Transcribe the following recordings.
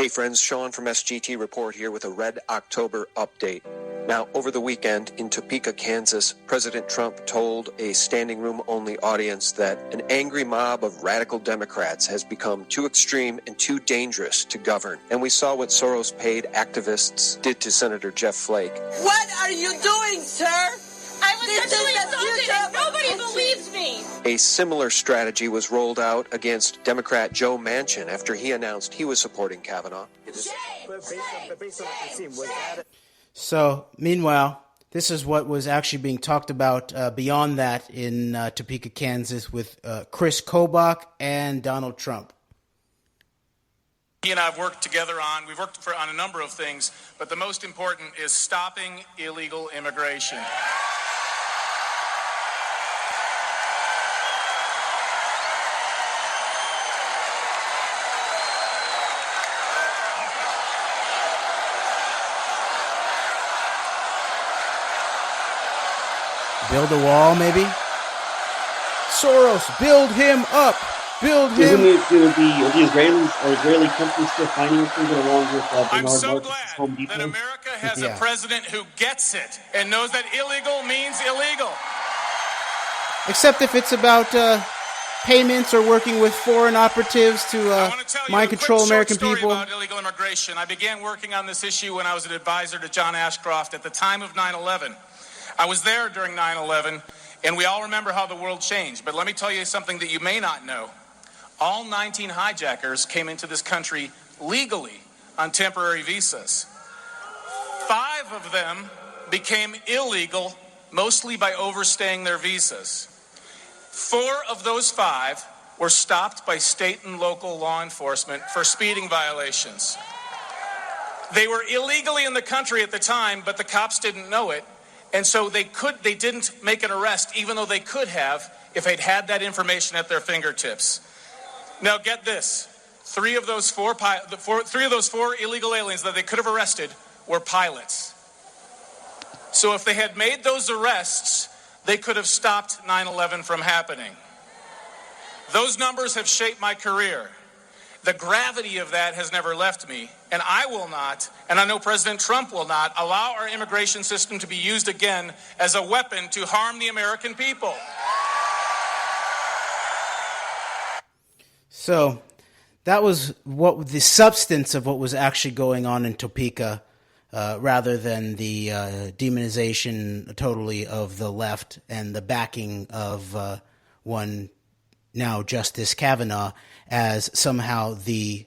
Hey friends, Sean from SGT Report here with a Red October update. Now, over the weekend in Topeka, Kansas, President Trump told a standing room only audience that an angry mob of radical Democrats has become too extreme and too dangerous to govern. And we saw what Soros-paid activists did to Senator Jeff Flake. What are you doing, sir? I was sexually assaulted and nobody believes me. A similar strategy was rolled out against Democrat Joe Manchin after he announced he was supporting Kavanaugh. So, meanwhile, this is what was actually being talked about beyond that in Topeka, Kansas with Kris Kobach and Donald Trump. He and I have worked together on, we've worked on a number of things, but the most important is stopping illegal immigration. Build a wall, maybe? Soros, build him up. Build him. Isn't it going to be the Israelis or Israeli companies still financing it along with Bernard I'm so Marcus' Home glad Depot? that America has a president who gets it and knows that illegal means illegal. Except if it's about payments or working with foreign operatives to mind control American people. About illegal immigration. I began working on this issue when I was an advisor to John Ashcroft at the time of 9/11. I was there during 9/11, and we all remember how the world changed. But let me tell you something that you may not know. All 19 hijackers came into this country legally on temporary visas. 5 of them became illegal, mostly by overstaying their visas. 4 of those 5 were stopped by state and local law enforcement for speeding violations. They were illegally in the country at the time, but the cops didn't know it. And so they didn't make an arrest, even though they could have if they'd had that information at their fingertips. Now get this: 3 of those 4 illegal aliens that they could have arrested were pilots. So if they had made those arrests, they could have stopped 9/11 from happening. Those numbers have shaped my career. The gravity of that has never left me, and I will not, and I know President Trump will not, allow our immigration system to be used again as a weapon to harm the American people. So that was what the substance of what was actually going on in Topeka, rather than the demonization totally of the left and the backing of one now Justice Kavanaugh as somehow the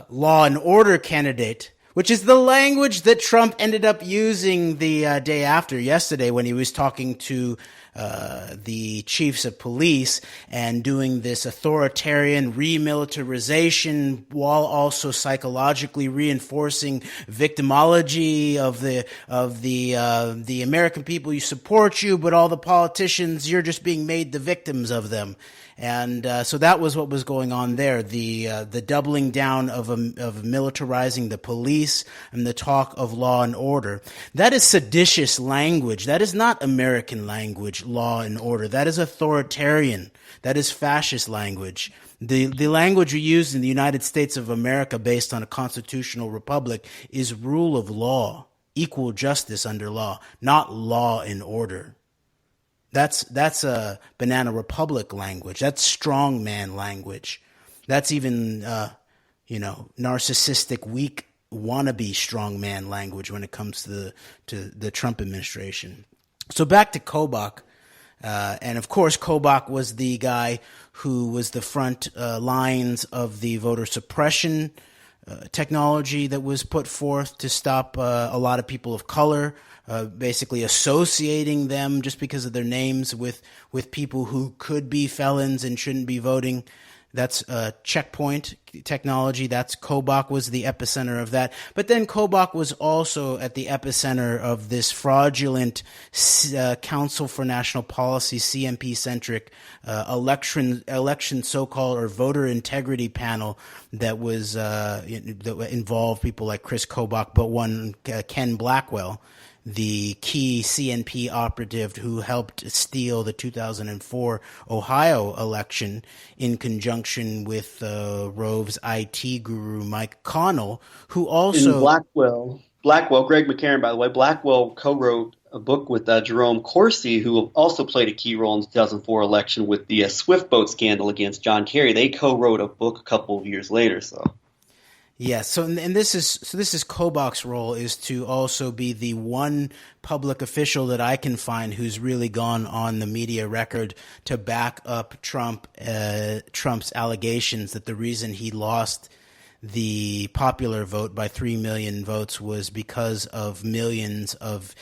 law and order candidate, which is the language that Trump ended up using the day after yesterday when he was talking to the chiefs of police and doing this authoritarian remilitarization while also psychologically reinforcing victimology of the American people. You support you, but all the politicians, you're just being made the victims of them. And so that was what was going on there, the doubling down of militarizing the police and the talk of law and order. That is seditious language. That is not American language, law and order. That is authoritarian. That is fascist language. The language we use in the United States of America based on a constitutional republic is rule of law, equal justice under law, not law and order. That's a banana republic language. That's strongman language. That's even, narcissistic, weak, wannabe strongman language when it comes to the Trump administration. So back to Kobach. And of course, Kobach was the guy who was the front lines of the voter suppression technology that was put forth to stop a lot of people of color, basically associating them just because of their names with people who could be felons and shouldn't be voting. That's checkpoint technology. That's Kobach was the epicenter of that. But then Kobach was also at the epicenter of this fraudulent Council for National Policy, CNP-centric election so-called or voter integrity panel that was that involved people like Kris Kobach, but one Ken Blackwell, the key CNP operative who helped steal the 2004 Ohio election in conjunction with Rove's IT guru Mike Connell, who also... In Blackwell, Greg McCarran, by the way, Blackwell co-wrote a book with Jerome Corsi, who also played a key role in the 2004 election with the Swift boat scandal against John Kerry. They co-wrote a book a couple of years later. So, yeah. So, and this is Kobach's role, is to also be the one public official that I can find who's really gone on the media record to back up Trump's allegations that the reason he lost the popular vote by 3 million votes was because of millions of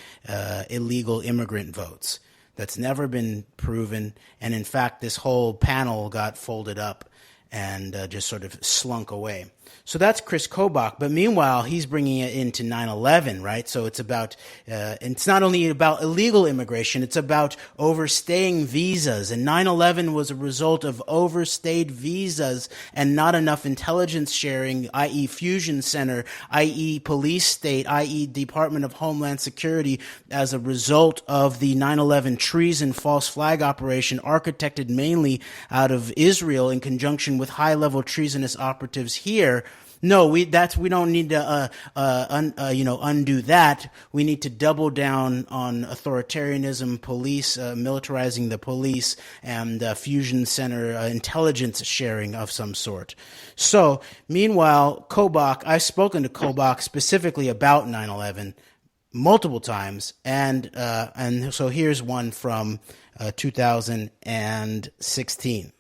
illegal immigrant votes. That's never been proven. And in fact, this whole panel got folded up and just sort of slunk away. So that's Kris Kobach. But meanwhile, he's bringing it into 9/11, right? So it's about, it's not only about illegal immigration, it's about overstaying visas. And 9/11 was a result of overstayed visas and not enough intelligence sharing, i.e. Fusion Center, i.e. police state, i.e. Department of Homeland Security, as a result of the 9/11 treason false flag operation architected mainly out of Israel in conjunction with high-level treasonous operatives here. No, we don't need to undo that. We need to double down on authoritarianism, police, militarizing the police, and fusion center intelligence sharing of some sort. So, meanwhile, Kobach, I've spoken to Kobach specifically about 9/11 multiple times, and so here's one from 2016.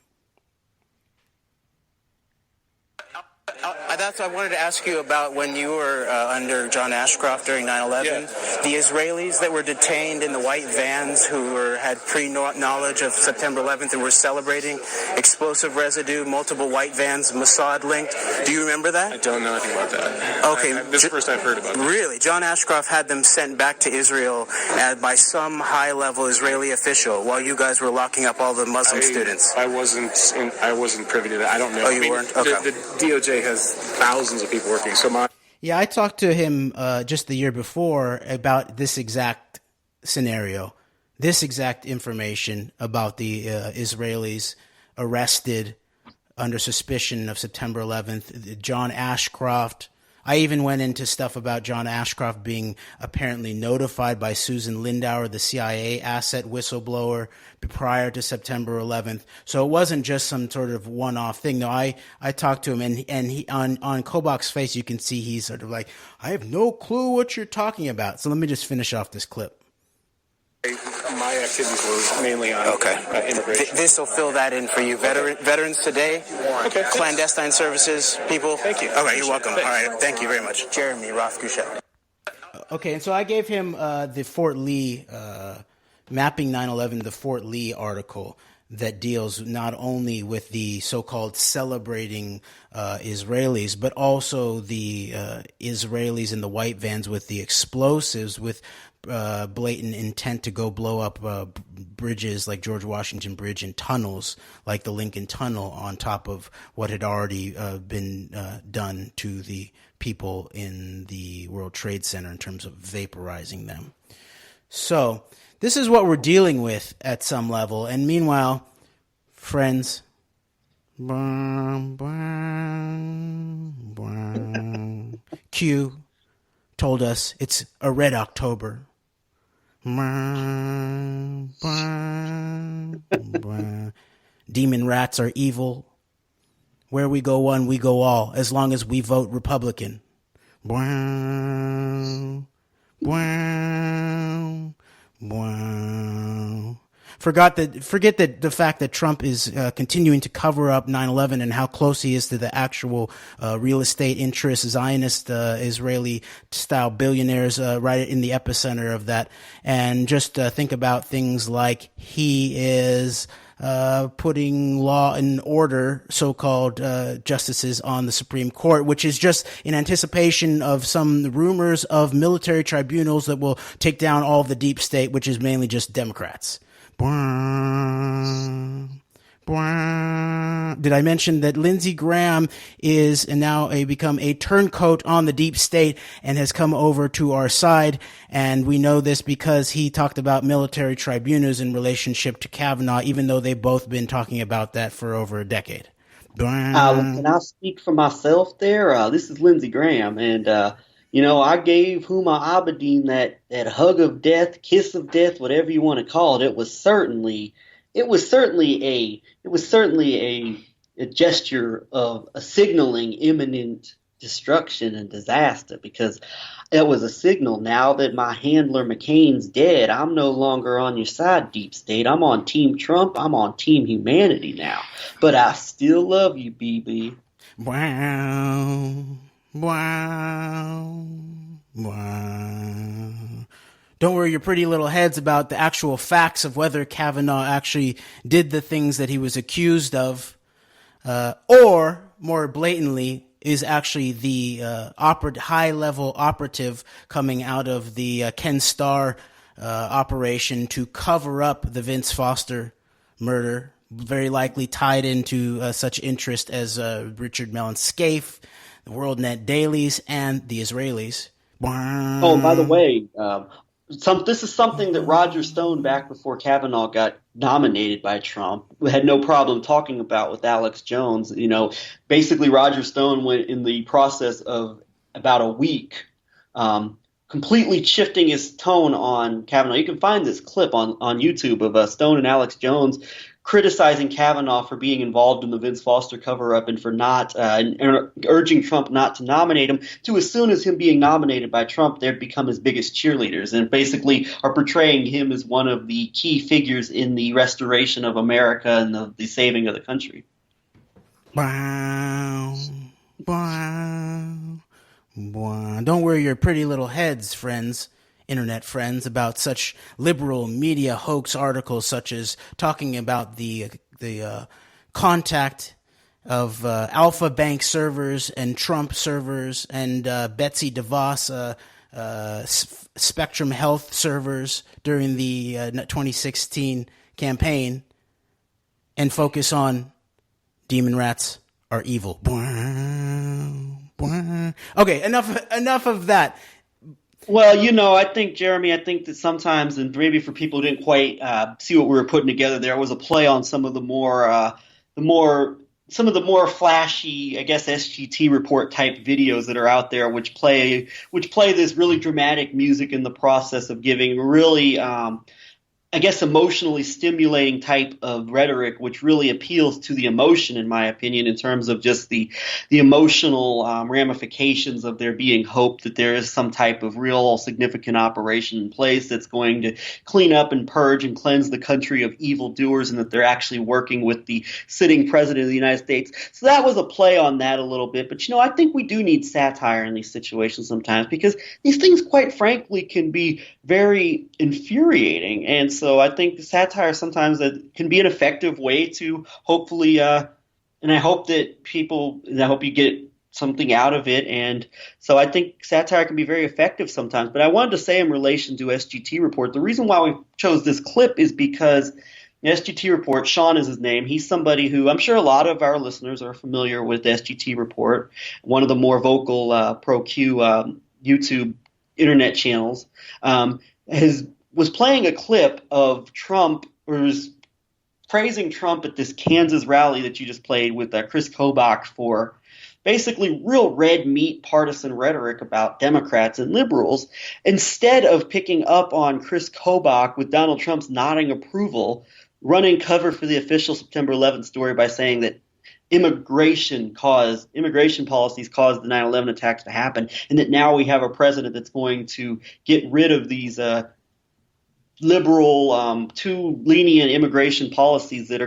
That's what I wanted to ask you about when you were under John Ashcroft during 9/11. The Israelis that were detained in the white vans who had pre-knowledge of September 11th and were celebrating explosive residue, multiple white vans, Mossad-linked. Do you remember that? I don't know anything about that. Okay. This is the first I've heard about it. Really? John Ashcroft had them sent back to Israel by some high-level Israeli official while you guys were locking up all the Muslim students. I wasn't privy to that. I don't know. Oh, you weren't? Okay. The DOJ has thousands of people working. So Yeah, I talked to him just the year before about this exact scenario, this exact information about the Israelis arrested under suspicion of September 11th, John Ashcroft. I even went into stuff about John Ashcroft being apparently notified by Susan Lindauer, the CIA asset whistleblower, prior to September 11th. So it wasn't just some sort of one-off thing. No, I talked to him, and he on Kobach's face, you can see he's sort of like, I have no clue what you're talking about. So let me just finish off this clip. My activities were mainly on immigration. This will fill that in for you. Veterans Today, clandestine services, people. Thank you. All right, you're welcome. All right, thank you very much. Jeremy Roth-Couchette. Okay, and so I gave him the Fort Lee, Mapping 9/11, the Fort Lee article that deals not only with the so-called celebrating Israelis, but also the Israelis in the white vans with the explosives, with blatant intent to go blow up bridges like George Washington Bridge and tunnels like the Lincoln Tunnel on top of what had already been done to the people in the World Trade Center in terms of vaporizing them. So this is what we're dealing with at some level. And meanwhile, friends, Q told us it's a red October. Demon rats are evil. Where we go one, we go all, as long as we vote Republican. Forget that the fact that Trump is continuing to cover up 9/11 and how close he is to the actual real estate interests, Zionist Israeli-style billionaires right in the epicenter of that. And just think about things like he is putting law and order, so-called justices on the Supreme Court, which is just in anticipation of some rumors of military tribunals that will take down all of the deep state, which is mainly just Democrats. Did I mention that Lindsey Graham is now become a turncoat on the deep state and has come over to our side? And we know this because he talked about military tribunals in relationship to Kavanaugh, even though they've both been talking about that for over a decade. Can I speak for myself there? This is Lindsey Graham, and I gave Huma Abedin that hug of death, kiss of death, whatever you want to call it. It was certainly a gesture of a signaling imminent destruction and disaster, because it was a signal. Now that my handler McCain's dead, I'm no longer on your side, deep state. I'm on Team Trump. I'm on Team Humanity now. But I still love you, BB. Wow. Wow. Wow. Don't worry your pretty little heads about the actual facts of whether Kavanaugh actually did the things that he was accused of, or more blatantly, is actually the high-level operative coming out of the Ken Starr operation to cover up the Vince Foster murder, very likely tied into such interest as Richard Mellon Scaife, the WorldNet Dailies, and the Israelis. Oh, by the way, this is something that Roger Stone, back before Kavanaugh got nominated by Trump, had no problem talking about with Alex Jones. Basically Roger Stone went in the process of about a week completely shifting his tone on Kavanaugh. You can find this clip on YouTube of Stone and Alex Jones criticizing Kavanaugh for being involved in the Vince Foster cover-up and for not urging Trump not to nominate him, to as soon as him being nominated by Trump, they'd become his biggest cheerleaders and basically are portraying him as one of the key figures in the restoration of America and the saving of the country. Wow. Wow. Wow. Don't worry your pretty little heads, friends. Internet friends, about such liberal media hoax articles, such as talking about the contact of Alpha Bank servers and Trump servers and Betsy DeVos Spectrum Health servers during the 2016 campaign, and focus on demon rats are evil. Okay, enough of that. Well, I think, Jeremy, that sometimes, and maybe for people who didn't quite see what we were putting together, there was a play on some of the more flashy, I guess, SGT Report type videos that are out there, which play this really dramatic music in the process of giving really, I guess, emotionally stimulating type of rhetoric, which really appeals to the emotion, in my opinion, in terms of just the emotional ramifications of there being hope that there is some type of real significant operation in place that's going to clean up and purge and cleanse the country of evildoers, and that they're actually working with the sitting president of the United States. So that was a play on that a little bit. But, I think we do need satire in these situations sometimes, because these things, quite frankly, can be very infuriating. And so I think satire sometimes can be an effective way to hopefully, and I hope that I hope you get something out of it. And so I think satire can be very effective sometimes. But I wanted to say, in relation to SGT Report, the reason why we chose this clip is because the SGT Report, Sean is his name. He's somebody who I'm sure a lot of our listeners are familiar with. The SGT Report, one of the more vocal pro-Q YouTube internet channels, was playing a clip of Trump, or was praising Trump at this Kansas rally that you just played with Kris Kobach for basically real red meat partisan rhetoric about Democrats and liberals, instead of picking up on Kris Kobach with Donald Trump's nodding approval, running cover for the official September 11th story by saying that immigration policies caused the 9/11 attacks to happen, and that now we have a president that's going to get rid of these liberal, too lenient immigration policies that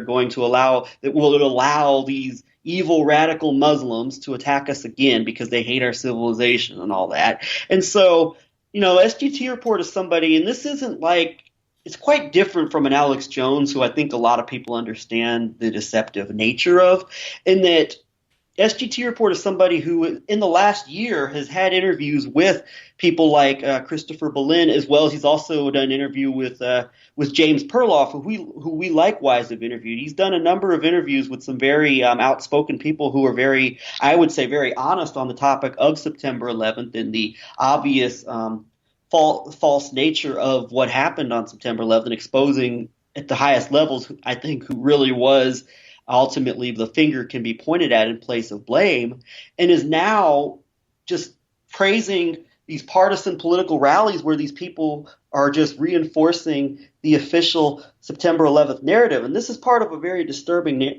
will allow these evil radical Muslims to attack us again because they hate our civilization and all that. And so, SGT Report is somebody, and this isn't like, it's quite different from an Alex Jones, who I think a lot of people understand the deceptive nature of, in that SGT Report is somebody who in the last year has had interviews with people like Christopher Berlin, as well as he's also done an interview with James Perloff, who we likewise have interviewed. He's done a number of interviews with some very outspoken people who are very, I would say, very honest on the topic of September 11th and the obvious false nature of what happened on September 11th, exposing at the highest levels, I think, who really was ultimately the finger can be pointed at in place of blame, and is now just praising these partisan political rallies where these people are just reinforcing the official September 11th narrative. And this is part of a very disturbing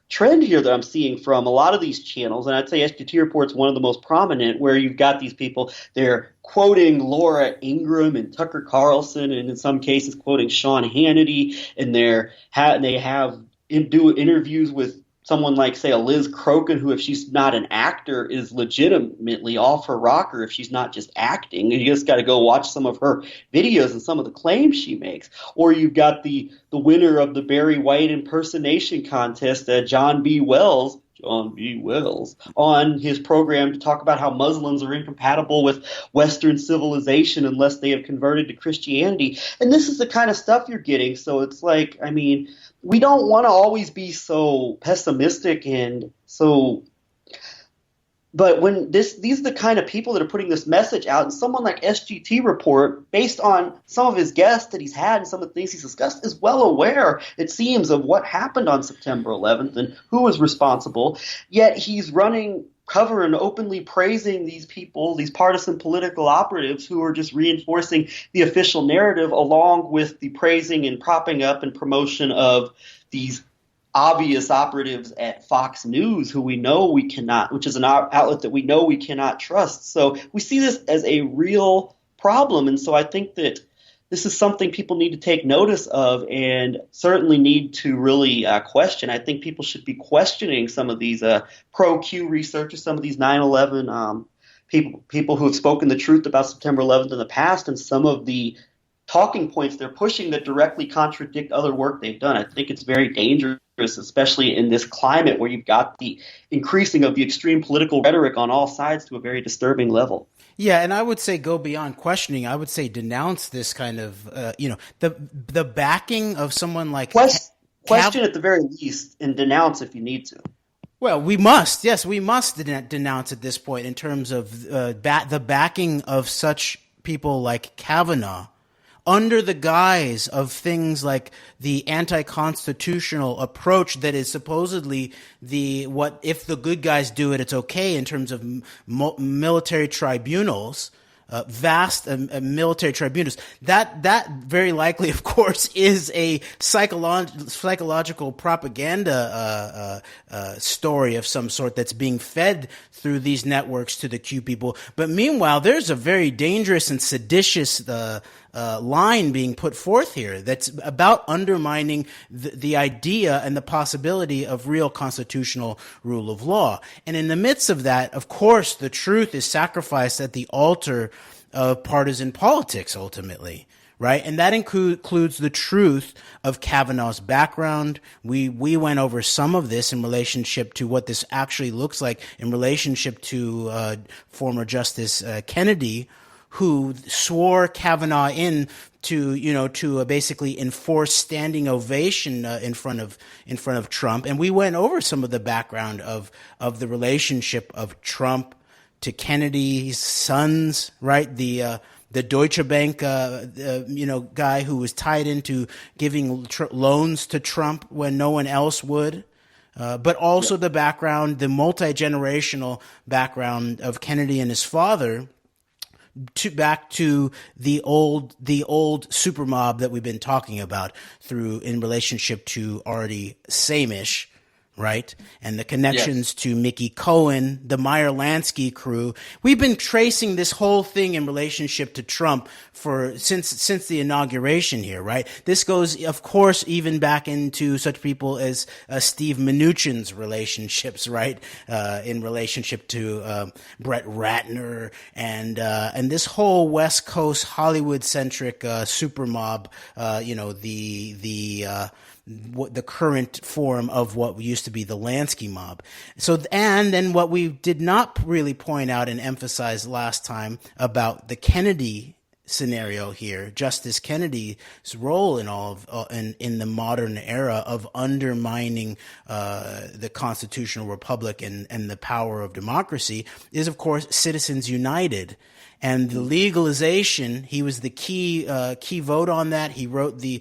trend here that I'm seeing from a lot of these channels, and I'd say SGT Report's one of the most prominent, where you've got these people, they're quoting Laura Ingraham and Tucker Carlson, and in some cases quoting Sean Hannity, and they do interviews with someone like, say, a Liz Crokin, who, if she's not an actor, is legitimately off her rocker if she's not just acting. And you just got to go watch some of her videos and some of the claims she makes. Or you've got the winner of the Barry White impersonation contest, John B. Wells, on his program to talk about how Muslims are incompatible with Western civilization unless they have converted to Christianity. And this is the kind of stuff you're getting. So it's like, I mean, we don't want to always be so pessimistic and so – but when these are the kind of people that are putting this message out, and someone like SGT Report, based on some of his guests that he's had and some of the things he's discussed, is well aware, it seems, of what happened on September 11th and who was responsible. Yet he's running cover and openly praising these people, these partisan political operatives who are just reinforcing the official narrative, along with the praising and propping up and promotion of these obvious operatives at Fox News, who we know we cannot, which is an outlet that we know we cannot trust. So we see this as a real problem. And so I think that this is something people need to take notice of and certainly need to really question. I think people should be questioning some of these pro-Q researchers, some of these 9/11 people who have spoken the truth about September 11th in the past, and some of the talking points they're pushing that directly contradict other work they've done. I think it's very dangerous, especially in this climate where you've got the increasing of the extreme political rhetoric on all sides to a very disturbing level. Yeah, and I would say go beyond questioning. I would say denounce this kind of, the backing of someone like question at the very least, and denounce if you need to. Well, we must. Yes, we must denounce at this point in terms of the backing of such people like Kavanaugh, under the guise of things like the anti-constitutional approach that is supposedly what if the good guys do it, it's okay, in terms of military tribunals, vast military tribunals. That very likely, of course, is a psychological propaganda story of some sort that's being fed through these networks to the Q people. But meanwhile, there's a very dangerous and seditious line being put forth here that's about undermining the idea and the possibility of real constitutional rule of law. And in the midst of that, of course, the truth is sacrificed at the altar of partisan politics, ultimately. Right? And that includes the truth of Kavanaugh's background. We went over some of this in relationship to what this actually looks like in relationship to former Justice Kennedy, who swore Kavanaugh in to basically enforce standing ovation in front of Trump. And we went over some of the background of the relationship of Trump to Kennedy's sons, right? The Deutsche Bank, guy who was tied into giving loans to Trump when no one else would. But also the background, the multi-generational background of Kennedy and his father, back to the old super mob that we've been talking about in relationship to Artie Samish, right? And the connections to Mickey Cohen, the Meyer Lansky crew. We've been tracing this whole thing in relationship to Trump since the inauguration here, right? This goes, of course, even back into such people as Steve Mnuchin's relationships, right? In relationship to Brett Ratner and this whole West Coast Hollywood centric super mob, the current form of what used to be the Lansky mob. So, and then what we did not really point out and emphasize last time about the Kennedy scenario here, Justice Kennedy's role in all of in the modern era of undermining the constitutional republic and the power of democracy, is of course Citizens United. And the legalization, he was the key vote on that. He wrote the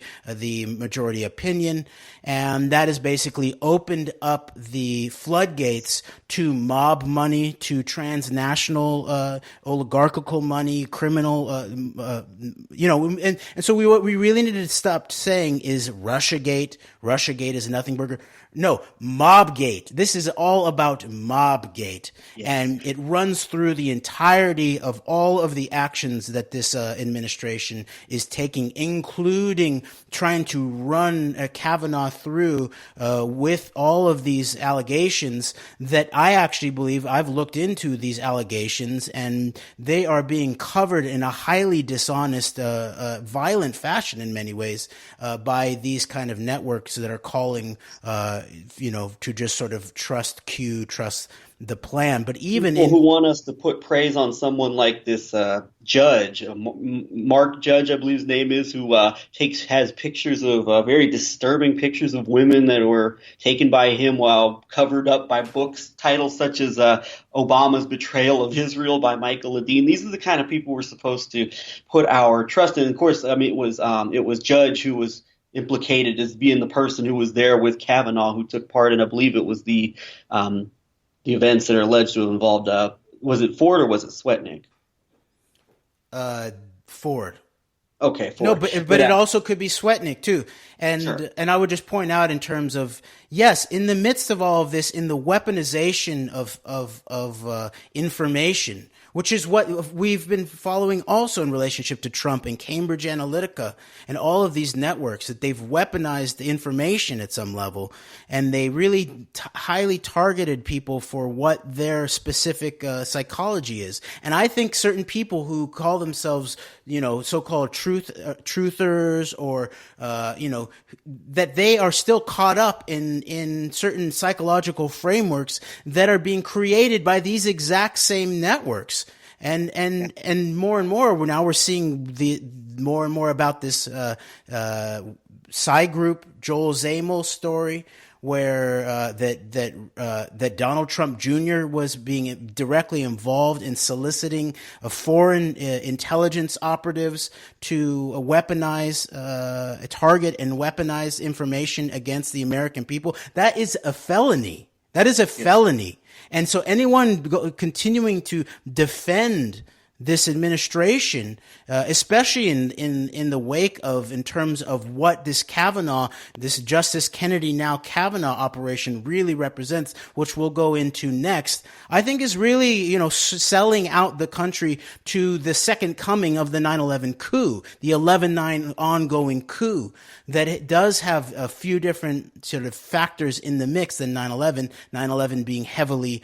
majority opinion, and that has basically opened up the floodgates to mob money, to transnational oligarchical money, criminal, and so what we really need to stop saying is Russiagate. Russiagate is nothing but no, Mobgate. This is all about Mobgate. Yes. And it runs through the entirety of all of the actions that this administration is taking, including trying to run Kavanaugh through with all of these allegations that I actually believe, I've looked into these allegations, and they are being covered in a highly dishonest, violent fashion in many ways by these kind of networks that are calling to just sort of trust the plan. But even people who want us to put praise on someone like this judge, Mark Judge, I believe his name is, who has pictures of very disturbing pictures of women that were taken by him while covered up by books, titles such as Obama's Betrayal of Israel by Michael Ledeen. These are the kind of people we're supposed to put our trust in. Of course, I mean, it was Judge who was implicated as being the person who was there with Kavanaugh, who took part in, I believe it was the events that are alleged to have involved, was it Ford or was it Swetnick? Ford. Okay, Ford. No, but it also could be Swetnick too. And sure. And I would just point out in terms of, yes, in the midst of all of this, in the weaponization of information, which is what we've been following also in relationship to Trump and Cambridge Analytica and all of these networks, that they've weaponized the information at some level, and they really highly targeted people for what their specific psychology is. And I think certain people who call themselves, so-called truthers or, that they are still caught up in certain psychological frameworks that are being created by these exact same networks. And more and more, now we're seeing more and more about this Psy Group, Joel Zamel story, where that Donald Trump Jr. was being directly involved in soliciting foreign intelligence operatives to weaponize, target and weaponize information against the American people. That is a felony. That is a felony. And so anyone continuing to defend this administration, especially in the wake of, in terms of what this Kavanaugh, this Justice Kennedy now Kavanaugh operation really represents, which we'll go into next, I think is really, selling out the country to the second coming of the 9/11 coup, the 11/9 ongoing coup, that it does have a few different sort of factors in the mix than 9/11, 9/11 being heavily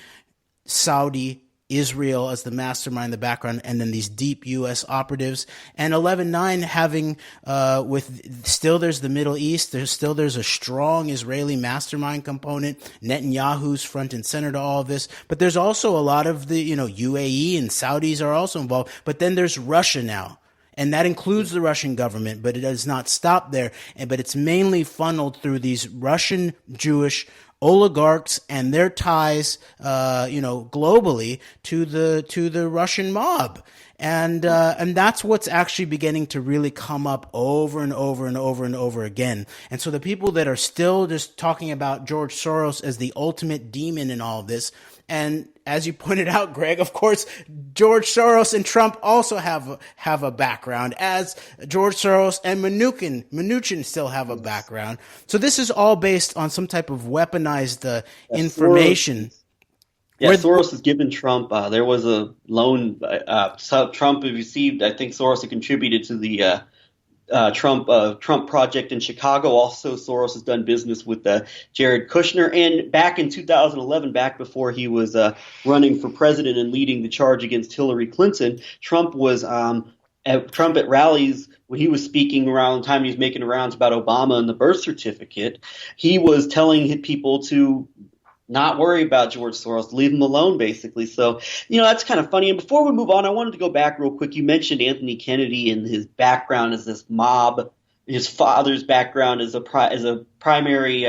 Saudi, Israel as the mastermind in the background, and then these deep U.S. operatives, and 11/9 having there's the Middle East, there's a strong Israeli mastermind component. Netanyahu's front and center to all of this, but there's also a lot of the UAE and Saudis are also involved. But then there's Russia now. And that includes the Russian government, but it does not stop there. But it's mainly funneled through these Russian Jewish oligarchs and their ties, globally to the Russian mob. And that's what's actually beginning to really come up over and over and over and over again. And so the people that are still just talking about George Soros as the ultimate demon in all of this, and as you pointed out, Greg, of course, George Soros and Trump also have a background, as George Soros and Mnuchin still have a background. So this is all based on some type of weaponized information. Soros has given Trump. There was a loan Trump received. I think Soros had contributed to the Trump project in Chicago. Also, Soros has done business with Jared Kushner. And back in 2011, back before he was running for president and leading the charge against Hillary Clinton, Trump was Trump at rallies, when he was speaking around the time he was making rounds about Obama and the birth certificate, he was telling people to not worry about George Soros, leave him alone, basically. So, that's kind of funny. And before we move on, I wanted to go back real quick. You mentioned Anthony Kennedy and his background as this mob, his father's background as a primary.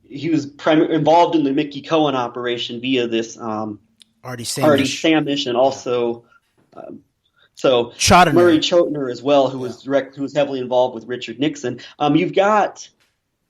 He was involved in the Mickey Cohen operation via this Artie Samish, and also Chotiner. Murray Chotiner as well, who was heavily involved with Richard Nixon.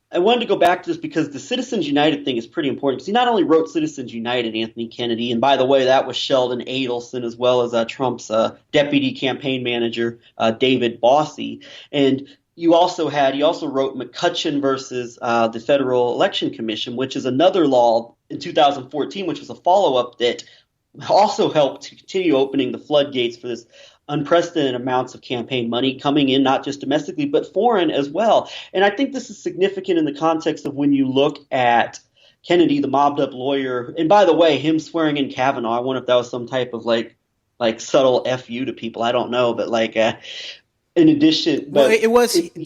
I wanted to go back to this because the Citizens United thing is pretty important, because he not only wrote Citizens United, Anthony Kennedy, and by the way, that was Sheldon Adelson as well as Trump's deputy campaign manager, David Bossie. And he also wrote McCutcheon versus the Federal Election Commission, which is another law in 2014, which was a follow-up that also helped to continue opening the floodgates for this unprecedented amounts of campaign money coming in, not just domestically, but foreign as well. And I think this is significant in the context of when you look at Kennedy, the mobbed up lawyer. And by the way, him swearing in Kavanaugh, I wonder if that was some type of like subtle FU to people. I don't know. But in addition,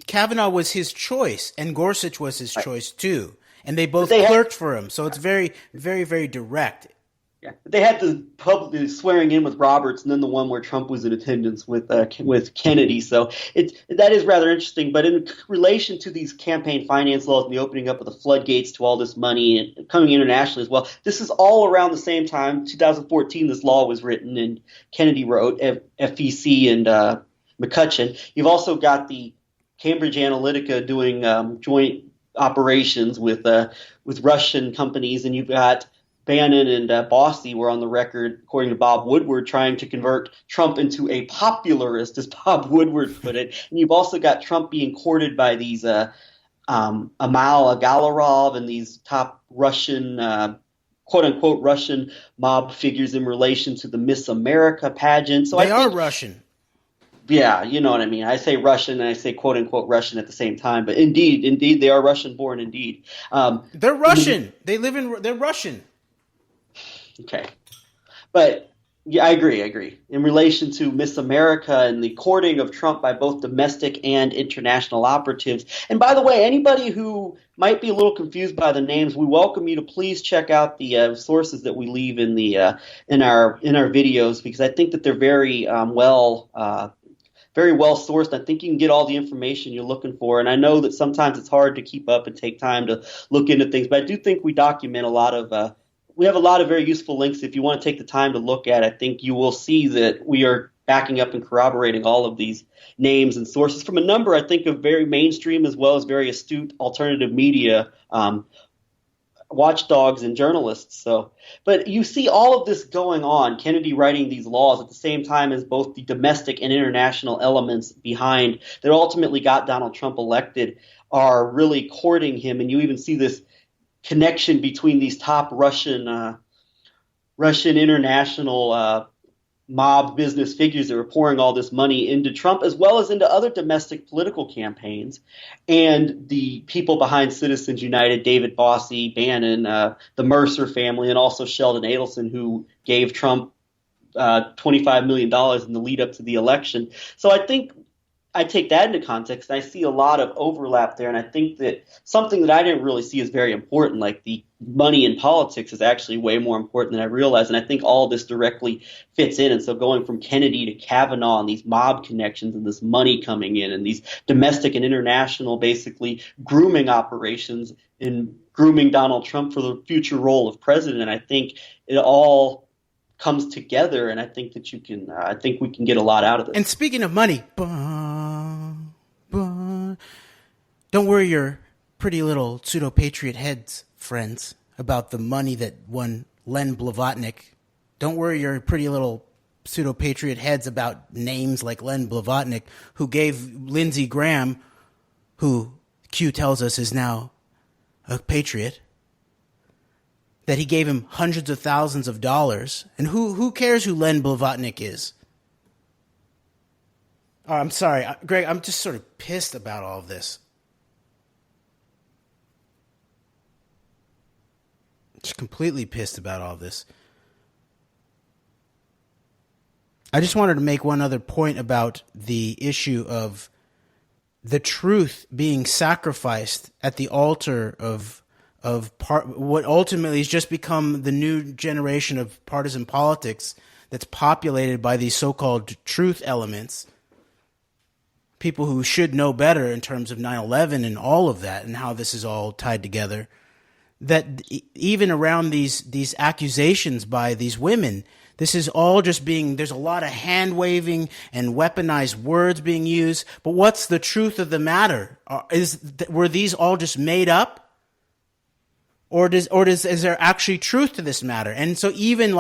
Kavanaugh was his choice, and Gorsuch was his choice too. And they both clerked for him. So it's very, very, very direct. Yeah, they had the public swearing in with Roberts, and then the one where Trump was in attendance with Kennedy. So that is rather interesting. But in relation to these campaign finance laws and the opening up of the floodgates to all this money and coming internationally as well, this is all around the same time. 2014, this law was written, and Kennedy wrote FEC and McCutcheon. You've also got the Cambridge Analytica doing joint operations with Russian companies, and you've got Bannon and Bossie were on the record, according to Bob Woodward, trying to convert Trump into a popularist, as Bob Woodward put it. And you've also got Trump being courted by these Amal Agalarov and these top Russian, quote-unquote Russian mob figures in relation to the Miss America pageant. So they are Russian. Yeah, you know what I mean. I say Russian and I say quote-unquote Russian at the same time. But indeed, they are Russian-born indeed. They're Russian. They're Russian. Okay. But yeah, I agree. In relation to Miss America and the courting of Trump by both domestic and international operatives. And by the way, anybody who might be a little confused by the names, we welcome you to please check out the sources that we leave in in our videos, because I think that they're very well sourced. I think you can get all the information you're looking for. And I know that sometimes it's hard to keep up and take time to look into things, but I do think we document a lot of we have a lot of very useful links. If you want to take the time to look at, I think you will see that we are backing up and corroborating all of these names and sources from a number, I think, of very mainstream as well as very astute alternative media watchdogs and journalists. But you see all of this going on, Kennedy writing these laws at the same time as both the domestic and international elements behind that ultimately got Donald Trump elected are really courting him. And you even see this connection between these top Russian international mob business figures that were pouring all this money into Trump, as well as into other domestic political campaigns, and the people behind Citizens United, David Bossie, Bannon, the Mercer family, and also Sheldon Adelson, who gave Trump $25 million in the lead up to the election. So I think I take that into context, and I see a lot of overlap there. And I think that something that I didn't really see is very important, like the money in politics, is actually way more important than I realized. And I think all of this directly fits in. And so going from Kennedy to Kavanaugh and these mob connections and this money coming in and these domestic and international, basically grooming operations in grooming Donald Trump for the future role of president. And I think it all comes together, and I think that I think we can get a lot out of this. And speaking of money, don't worry your pretty little pseudo-patriot heads, friends, about the money that won Len Blavatnik. Don't worry your pretty little pseudo-patriot heads about names like Len Blavatnik, who gave Lindsey Graham, who Q tells us is now a patriot, that he gave him hundreds of thousands of dollars. And who cares who Len Blavatnik is? Oh, I'm sorry, Greg, I'm just sort of pissed about all of this. Just completely pissed about all this. I just wanted to make one other point about the issue of the truth being sacrificed at the altar of what ultimately has just become the new generation of partisan politics that's populated by these so-called truth elements, people who should know better in terms of 9/11 and all of that and how this is all tied together, that even around these accusations by these women, this is all just there's a lot of hand waving and weaponized words being used. But what's the truth of the matter? Were these all just made up? Or is there actually truth to this matter? And so even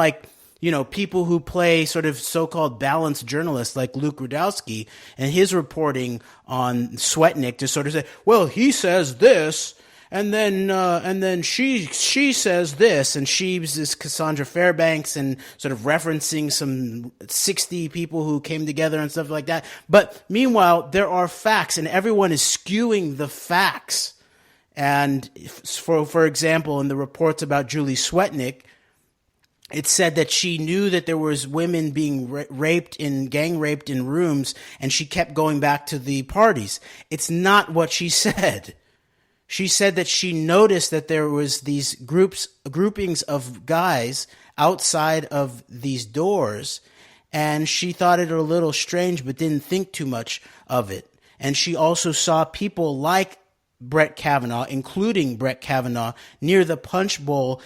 people who play sort of so-called balanced journalists like Luke Rudowski and his reporting on Swetnick to sort of say, well, he says this, and then she says this, and she's this Cassandra Fairbanks and sort of referencing some 60 people who came together and stuff like that. But meanwhile, there are facts, and everyone is skewing the facts. And for example, in the reports about Julie Swetnick, it said that she knew that there was women being gang raped in rooms, and she kept going back to the parties. It's not what she said. She said that she noticed that there was these groupings of guys outside of these doors, and she thought it a little strange, but didn't think too much of it. And she also saw people like Brett Kavanaugh, including Brett Kavanaugh, near the punch bowl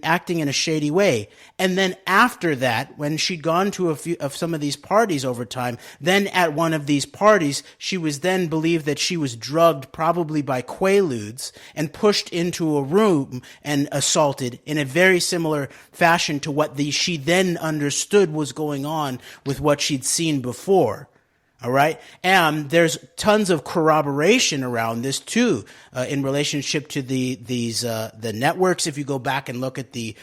acting in a shady way. And then after that, when she'd gone to a few of some of these parties over time, then at one of these parties, she was then believed that she was drugged, probably by Quaaludes, and pushed into a room and assaulted in a very similar fashion to what she then understood was going on with what she'd seen before. All right. And there's tons of corroboration around this too, in relationship to the networks. If you go back and look at the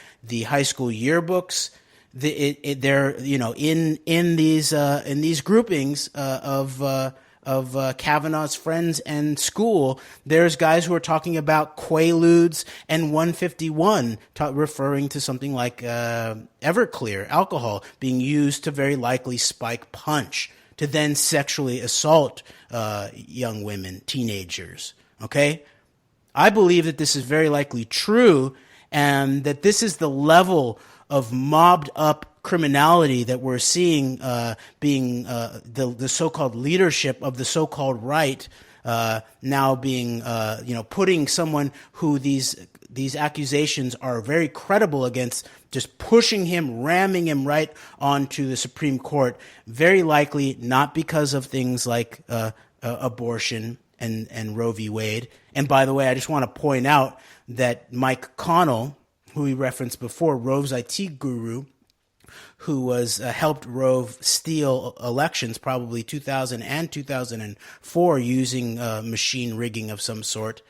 high school yearbooks, they're, in these groupings, of Kavanaugh's friends and school, there's guys who are talking about Quaaludes and 151, referring to something like, Everclear alcohol being used to very likely spike punch, to then sexually assault young women, teenagers, okay? I believe that this is very likely true, and that this is the level of mobbed-up criminality that we're seeing being the so-called leadership of the so-called right now being, putting someone who these accusations are very credible against, just pushing him, ramming him right onto the Supreme Court, very likely not because of things like abortion and Roe v. Wade. And by the way, I just want to point out that Mike Connell, who we referenced before, Rove's IT guru, who was helped Rove steal elections, probably 2000 and 2004, using machine rigging of some sort,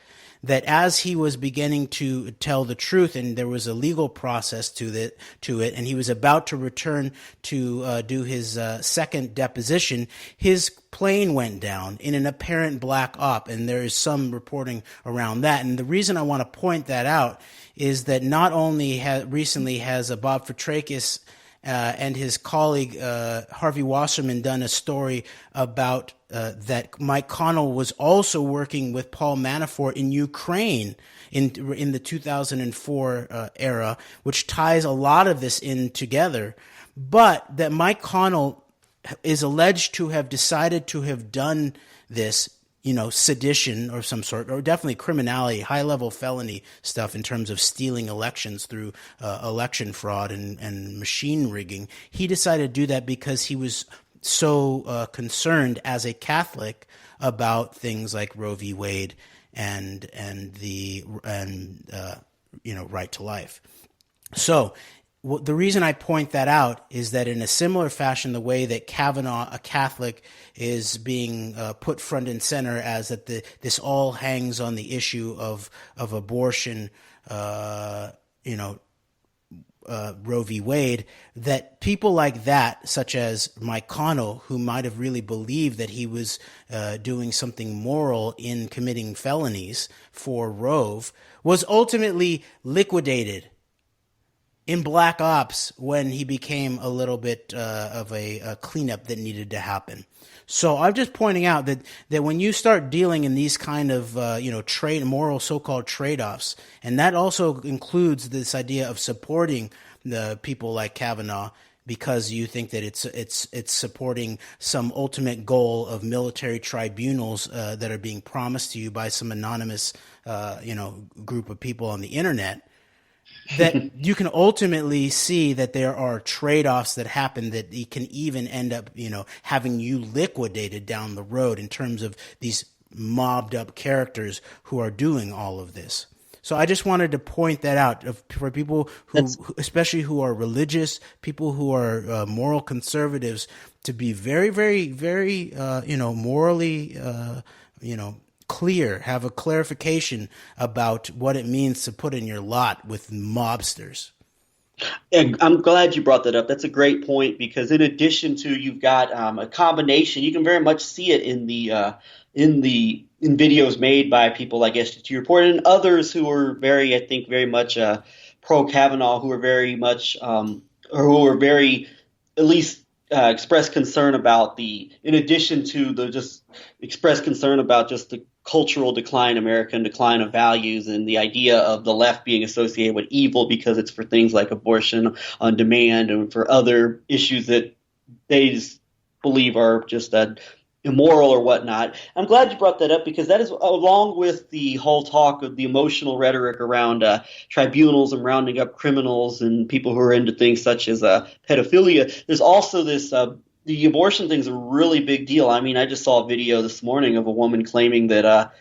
that as he was beginning to tell the truth, and there was a legal process to it, and he was about to return to do his second deposition, his plane went down in an apparent black op, and there is some reporting around that. And the reason I want to point that out is that not only recently has Bob Fitrakis and his colleague Harvey Wasserman done a story about that Mike Connell was also working with Paul Manafort in Ukraine in the 2004 era, which ties a lot of this in together. But that Mike Connell is alleged to have decided to have done this, sedition or some sort, or definitely criminality, high-level felony stuff in terms of stealing elections through election fraud and machine rigging. He decided to do that because he was so concerned as a Catholic about things like Roe v. Wade and right to life. So the reason I point that out is that in a similar fashion, the way that Kavanaugh, a Catholic, is being put front and center as that this all hangs on the issue of abortion, Roe v. Wade, that people like that, such as Mike Connell, who might have really believed that he was doing something moral in committing felonies for Roe, was ultimately liquidated in Black Ops when he became a little bit of a cleanup that needed to happen. So I'm just pointing out that when you start dealing in these kind of moral so-called trade-offs, and that also includes this idea of supporting the people like Kavanaugh because you think that it's supporting some ultimate goal of military tribunals that are being promised to you by some anonymous group of people on the internet, that you can ultimately see that there are trade-offs that happen that it can even end up, having you liquidated down the road in terms of these mobbed up characters who are doing all of this. So I just wanted to point that out for people who, especially who are religious, people who are moral conservatives, to be very, very, very, morally, clear, have a clarification about what it means to put in your lot with mobsters. And I'm glad you brought that up. That's a great point, because in addition to, you've got a combination. You can very much see it in videos made by people like SGT Report and others who are very much pro Kavanaugh, who are very much or who are very at least express concern about in addition to the just express concern about just the cultural decline, American decline of values, and the idea of the left being associated with evil because it's for things like abortion on demand and for other issues that they just believe are just immoral or whatnot. I'm glad you brought that up, because that is, along with the whole talk of the emotional rhetoric around tribunals and rounding up criminals and people who are into things such as pedophilia, there's also this the abortion thing is a really big deal. I mean, I just saw a video this morning of a woman claiming that I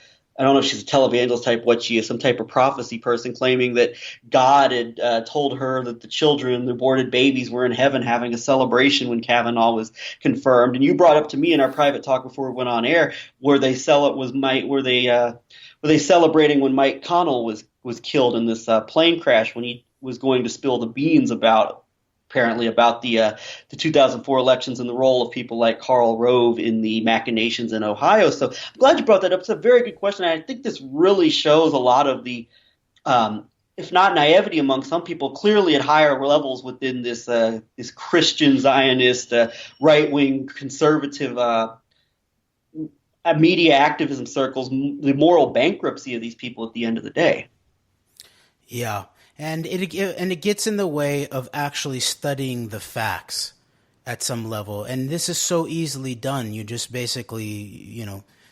don't know if she's a televangelist type, what she is, some type of prophecy person, claiming that God had told her that the aborted babies, were in heaven having a celebration when Kavanaugh was confirmed. And you brought up to me in our private talk before we went on air, were they celebrating when Mike Connell was killed in this plane crash when he was going to spill the beans about the 2004 elections and the role of people like Karl Rove in the machinations in Ohio. So I'm glad you brought that up. It's a very good question. And I think this really shows a lot of the, if not naivety among some people, clearly at higher levels within this Christian Zionist, right-wing conservative media activism circles, the moral bankruptcy of these people at the end of the day. Yeah. And it gets in the way of actually studying the facts at some level. And this is so easily done. You just basically,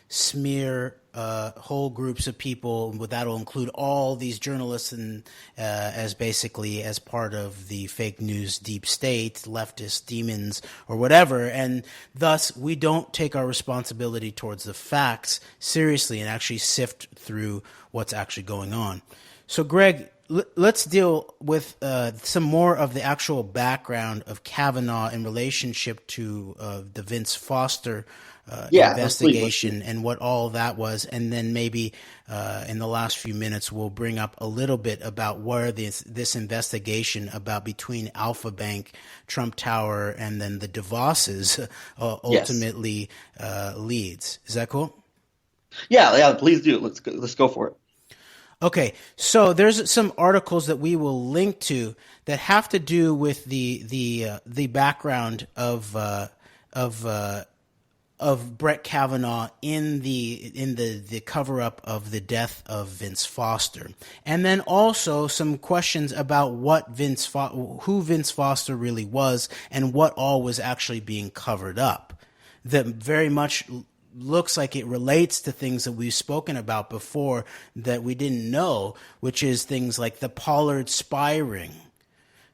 smear whole groups of people. That'll include all these journalists and as part of the fake news deep state, leftist demons or whatever. And thus, we don't take our responsibility towards the facts seriously and actually sift through what's actually going on. So, Greg, let's deal with some more of the actual background of Kavanaugh in relationship to the Vince Foster investigation and what all that was. And then maybe in the last few minutes, we'll bring up a little bit about where this investigation about between Alpha Bank, Trump Tower, and then the DeVosses ultimately leads. Is that cool? Yeah, please do. Let's go for it. Okay, so there's some articles that we will link to that have to do with the background of Brett Kavanaugh in the cover up of the death of Vince Foster, and then also some questions about who Vince Foster really was and what all was actually being covered up. That very much looks like it relates to things that we've spoken about before that we didn't know, which is things like the Pollard spy ring,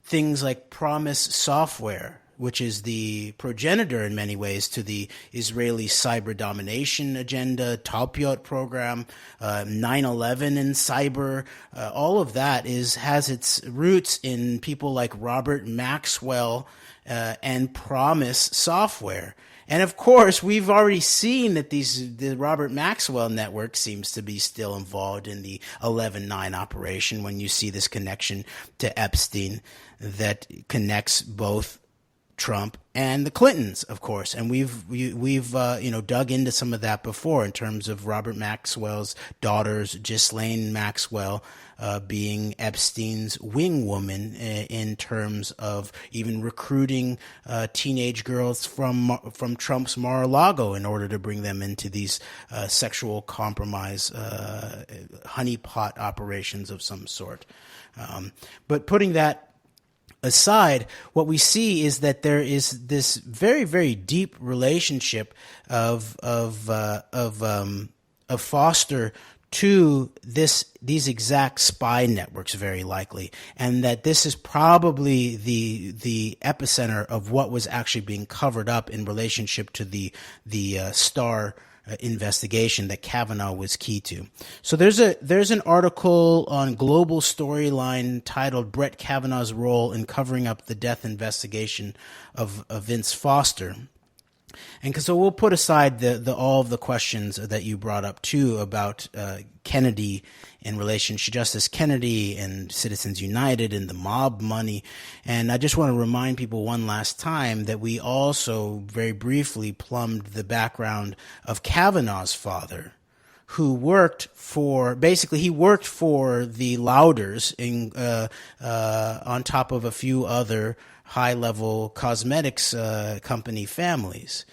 things like Promise Software, which is the progenitor in many ways to the Israeli cyber domination agenda, Talpiot program, 9/11 in cyber. All of that has its roots in people like Robert Maxwell and Promise Software. And of course, we've already seen that the Robert Maxwell network seems to be still involved in the 11/9 operation when you see this connection to Epstein that connects both Trump and the Clintons, of course. And we've dug into some of that before in terms of Robert Maxwell's daughters, Ghislaine Maxwell, being Epstein's wing woman in terms of even recruiting teenage girls from Trump's Mar-a-Lago in order to bring them into these sexual compromise honeypot operations of some sort. But putting that aside, what we see is that there is this very, very deep relationship of Foster to these exact spy networks, very likely, and that this is probably the epicenter of what was actually being covered up in relationship to the Starr investigation that Kavanaugh was key to. So there's an article on Global Storyline titled "Brett Kavanaugh's Role in Covering Up the Death Investigation of Vince Foster." And so we'll put aside all of the questions that you brought up too about Kennedy in relation to Justice Kennedy and Citizens United and the mob money. And I just want to remind people one last time that we also very briefly plumbed the background of Kavanaugh's father, who worked for the Louders on top of a few other high-level cosmetics company families.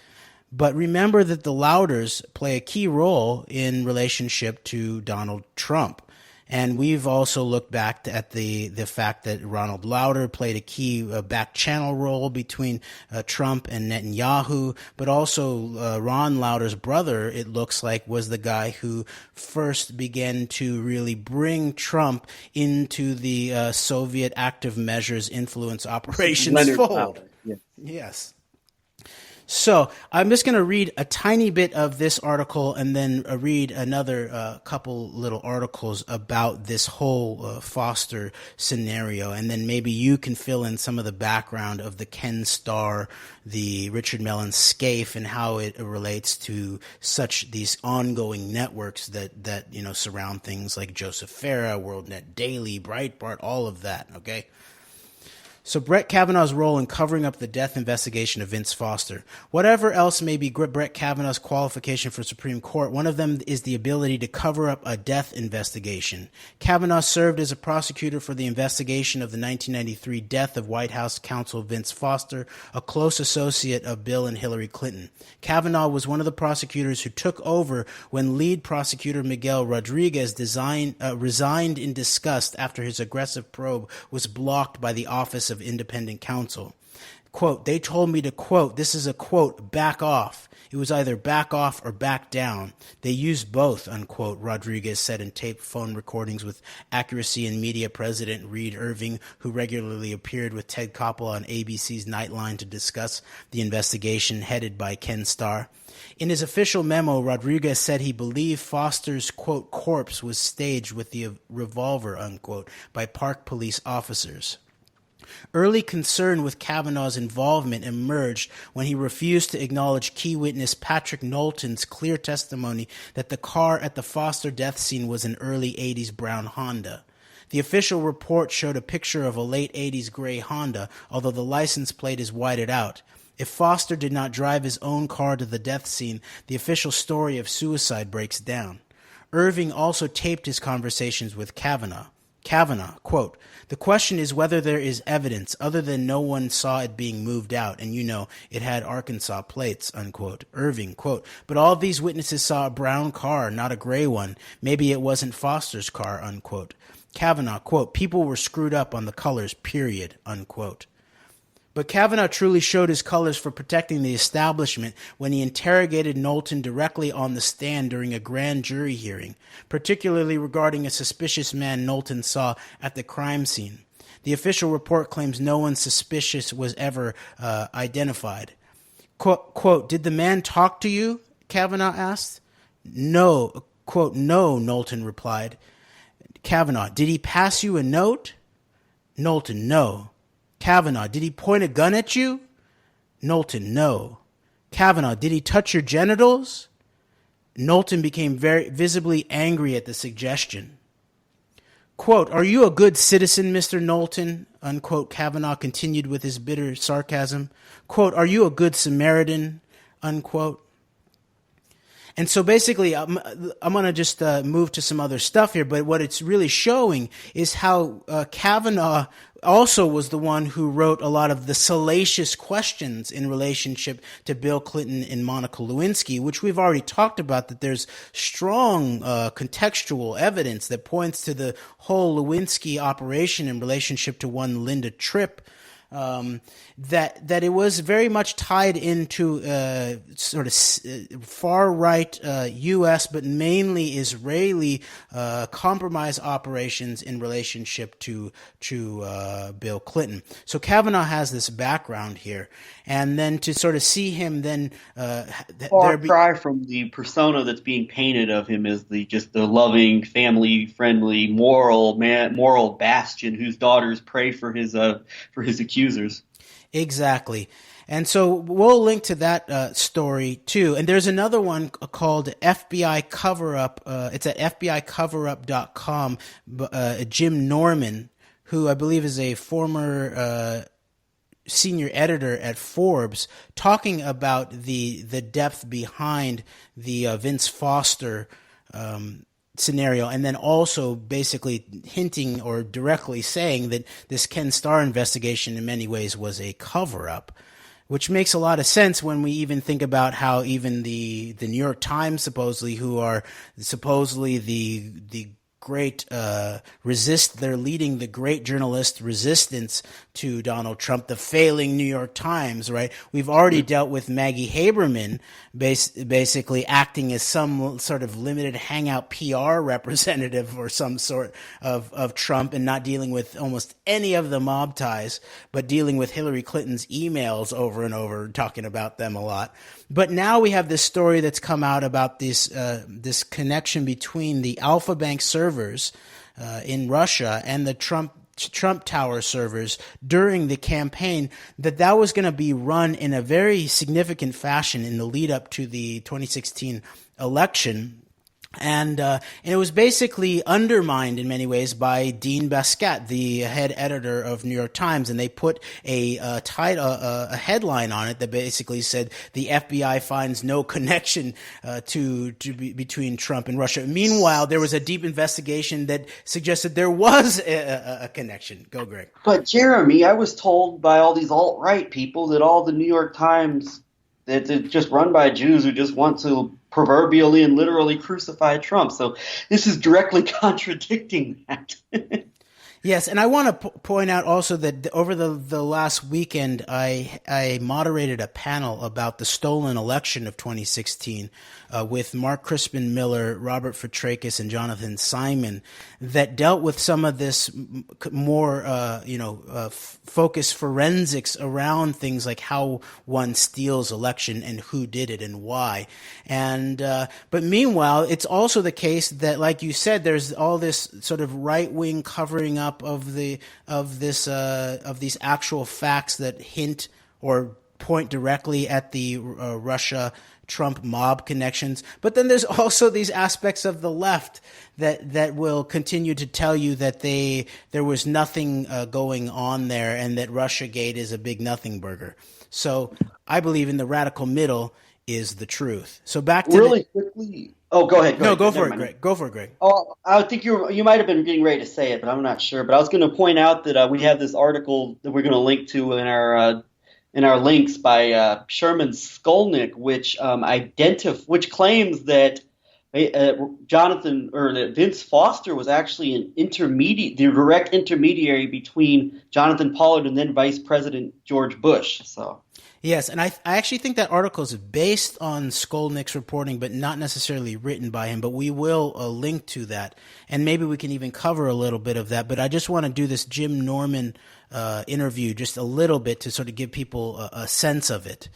But remember that the Louders play a key role in relationship to Donald Trump. And we've also looked back at the fact that Ronald Lauder played a key back channel role between Trump and Netanyahu, but also Ron Lauder's brother, it looks like, was the guy who first began to really bring Trump into the Soviet active measures influence operations fold. Yeah. Yes. So I'm just going to read a tiny bit of this article and then read another couple little articles about this whole Foster scenario. And then maybe you can fill in some of the background of the Ken Starr, the Richard Mellon scaife, and how it relates to these ongoing networks that surround things like Joseph Farah, WorldNet Daily, Breitbart, all of that. Okay. So Brett Kavanaugh's role in covering up the death investigation of Vince Foster. Whatever else may be Brett Kavanaugh's qualification for Supreme Court, one of them is the ability to cover up a death investigation. Kavanaugh served as a prosecutor for the investigation of the 1993 death of White House counsel Vince Foster, a close associate of Bill and Hillary Clinton. Kavanaugh was one of the prosecutors who took over when lead prosecutor Miguel Rodriguez resigned in disgust after his aggressive probe was blocked by the Office of Independent Counsel. Quote, they told me to, quote, this is a quote, back off. It was either back off or back down. They used both, unquote, Rodriguez said in taped phone recordings with Accuracy and Media president Reed Irving, who regularly appeared with Ted Koppel on ABC's Nightline to discuss the investigation headed by Ken Starr. In his official memo, Rodriguez said he believed Foster's, quote, corpse was staged with the revolver, unquote, by Park police officers. Early concern with Kavanaugh's involvement emerged when he refused to acknowledge key witness Patrick Knowlton's clear testimony that the car at the Foster death scene was an early 80s brown Honda. The official report showed a picture of a late 80s gray Honda, although the license plate is whited out. If Foster did not drive his own car to the death scene, the official story of suicide breaks down. Irving also taped his conversations with Kavanaugh. Kavanaugh, quote, the question is whether there is evidence other than no one saw it being moved out and, it had Arkansas plates, unquote. Irving, quote, but all these witnesses saw a brown car, not a gray one. Maybe it wasn't Foster's car, unquote. Kavanaugh, quote, people were screwed up on the colors, period, unquote. But Kavanaugh truly showed his colors for protecting the establishment when he interrogated Knowlton directly on the stand during a grand jury hearing, particularly regarding a suspicious man Knowlton saw at the crime scene. The official report claims no one suspicious was ever identified. Quote, did the man talk to you? Kavanaugh asked. No, quote, no, Knowlton replied. Kavanaugh, did he pass you a note? Knowlton, no. Kavanaugh, did he point a gun at you? Knowlton, no. Kavanaugh, did he touch your genitals? Knowlton became very visibly angry at the suggestion. Quote, "Are you a good citizen, Mr. Knowlton?" Unquote. Kavanaugh continued with his bitter sarcasm. Quote, "Are you a good Samaritan?" Unquote. And so basically, I'm going to just move to some other stuff here, but what it's really showing is how Kavanaugh also was the one who wrote a lot of the salacious questions in relationship to Bill Clinton and Monica Lewinsky, which we've already talked about, that there's strong contextual evidence that points to the whole Lewinsky operation in relationship to one Linda Tripp, that it was very much tied into sort of far right U.S. but mainly Israeli compromise operations in relationship to Bill Clinton. So Kavanaugh has this background here, and then to sort of see him then far cry from the persona that's being painted of him as the loving, family-friendly, moral bastion whose daughters pray for his accusers. Exactly. And so we'll link to that story too. And there's another one called FBI Cover-Up. It's at FBICoverup.com. Jim Norman, who I believe is a former senior editor at Forbes, talking about the depth behind the Vince Foster scenario, and then also basically hinting or directly saying that this Ken Starr investigation in many ways was a cover-up, which makes a lot of sense when we even think about how even the New York Times, supposedly, who are supposedly the great they're leading the great journalist resistance to Donald Trump, the failing New York Times, right? We've already dealt with Maggie Haberman basically acting as some sort of limited hangout PR representative or some sort of Trump, and not dealing with almost any of the mob ties, but dealing with Hillary Clinton's emails over and over, talking about them a lot. But now we have this story that's come out about this connection between the Alpha Bank servers in Russia and the Trump Tower servers during the campaign, that was going to be run in a very significant fashion in the lead up to the 2016 election. And it was basically undermined in many ways by Dean Basquette, the head editor of New York Times, and they put a headline on it that basically said the FBI finds no connection between Trump and Russia. Meanwhile, there was a deep investigation that suggested there was a connection. Go, Greg. But Jeremy, I was told by all these alt-right people that all the New York Times, that it's just run by Jews who just want to proverbially and literally crucify Trump. So this is directly contradicting that. Yes, and I want to point out also that over the last weekend, I moderated a panel about the stolen election of 2016 with Mark Crispin Miller, Robert Fitrakis, and Jonathan Simon, that dealt with some of this more, focused forensics around things like how one steals election and who did it and why. And but meanwhile, it's also the case that, like you said, there's all this sort of right-wing covering up of these actual facts that hint or point directly at the Russia Trump mob connections. But then there's also these aspects of the left that will continue to tell you that there was nothing going on there, and that Russiagate is a big nothing burger. So I believe in the radical middle is the truth. So back to really quickly. Oh, go ahead. Go for it, Greg. Go for it, Greg. Oh, I think you might have been getting ready to say it, but I'm not sure. But I was going to point out that we have this article that we're going to link to in our links by Sherman Skolnick, which claims that that Vince Foster was actually the direct intermediary between Jonathan Pollard and then Vice President George Bush. So. Yes, and I actually think that article is based on Skolnick's reporting, but not necessarily written by him. But we will link to that, and maybe we can even cover a little bit of that. But I just want to do this Jim Norman interview just a little bit to sort of give people a sense of it.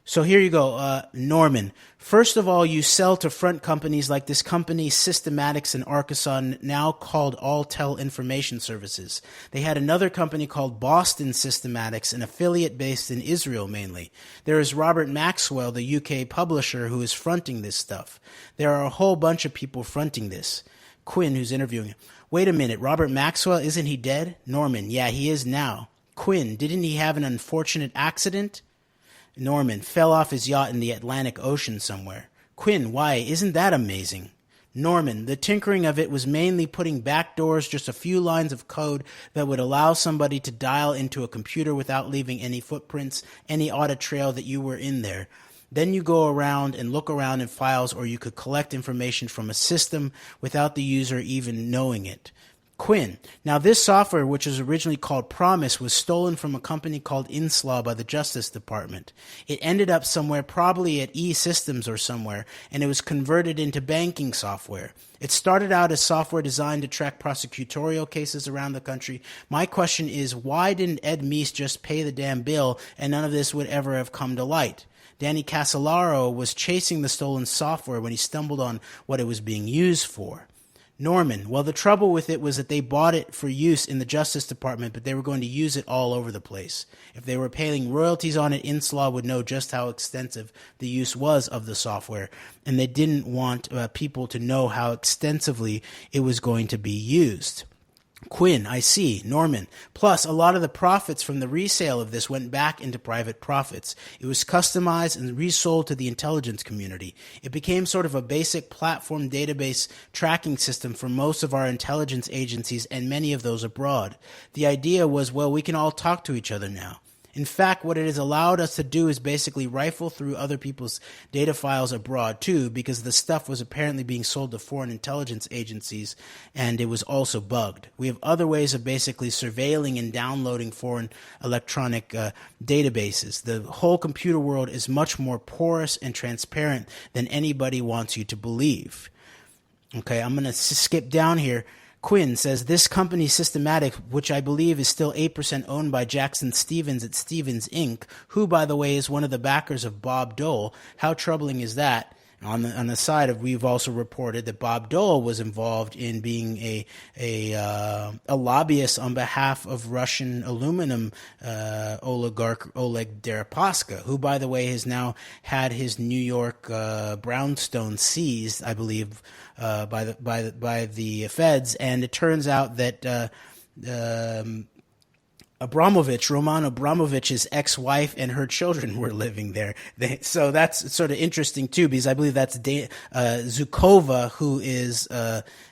So here you go, Norman. First of all, you sell to front companies like this company, Systematics in Arkansas, now called Alltel Information Services. They had another company called Boston Systematics, an affiliate based in Israel mainly. There is Robert Maxwell, the UK publisher, who is fronting this stuff. There are a whole bunch of people fronting this. Quinn, who's interviewing him. Wait a minute, Robert Maxwell, isn't he dead? Norman, yeah, he is now. Quinn, didn't he have an unfortunate accident? Norman, fell off his yacht in the Atlantic Ocean somewhere. Quinn, why, isn't that amazing? Norman, the tinkering of it was mainly putting backdoors, just a few lines of code that would allow somebody to dial into a computer without leaving any footprints, any audit trail that you were in there. Then you go around and look around in files, or you could collect information from a system without the user even knowing it. Quinn. Now, this software, which was originally called Promise, was stolen from a company called Inslaw by the Justice Department. It ended up somewhere, probably at E-Systems or somewhere, and it was converted into banking software. It started out as software designed to track prosecutorial cases around the country. My question is, why didn't Ed Meese just pay the damn bill and none of this would ever have come to light? Danny Casolaro was chasing the stolen software when he stumbled on what it was being used for. Norman, well, the trouble with it was that they bought it for use in the Justice Department, but they were going to use it all over the place. If they were paying royalties on it, Inslaw would know just how extensive the use was of the software, and they didn't want people to know how extensively it was going to be used. Quinn, I see. Norman. Plus, a lot of the profits from the resale of this went back into private profits. It was customized and resold to the intelligence community. It became sort of a basic platform database tracking system for most of our intelligence agencies and many of those abroad. The idea was, well, we can all talk to each other now. In fact, what it has allowed us to do is basically rifle through other people's data files abroad, too, because the stuff was apparently being sold to foreign intelligence agencies, and it was also bugged. We have other ways of basically surveilling and downloading foreign electronic databases. The whole computer world is much more porous and transparent than anybody wants you to believe. Okay, I'm going to skip down here. Quinn says this company Systematic, which I believe is still 8% owned by Jackson Stevens at Stevens Inc., who, by the way, is one of the backers of Bob Dole. How troubling is that? On the side of, we've also reported that Bob Dole was involved in being a lobbyist on behalf of Russian aluminum oligarch Oleg Deripaska, who, by the way, has now had his New York brownstone seized, I believe, by the feds. And it turns out that Roman Abramovich's ex-wife and her children were living there. So that's sort of interesting, too, because I believe that's Zukova, who is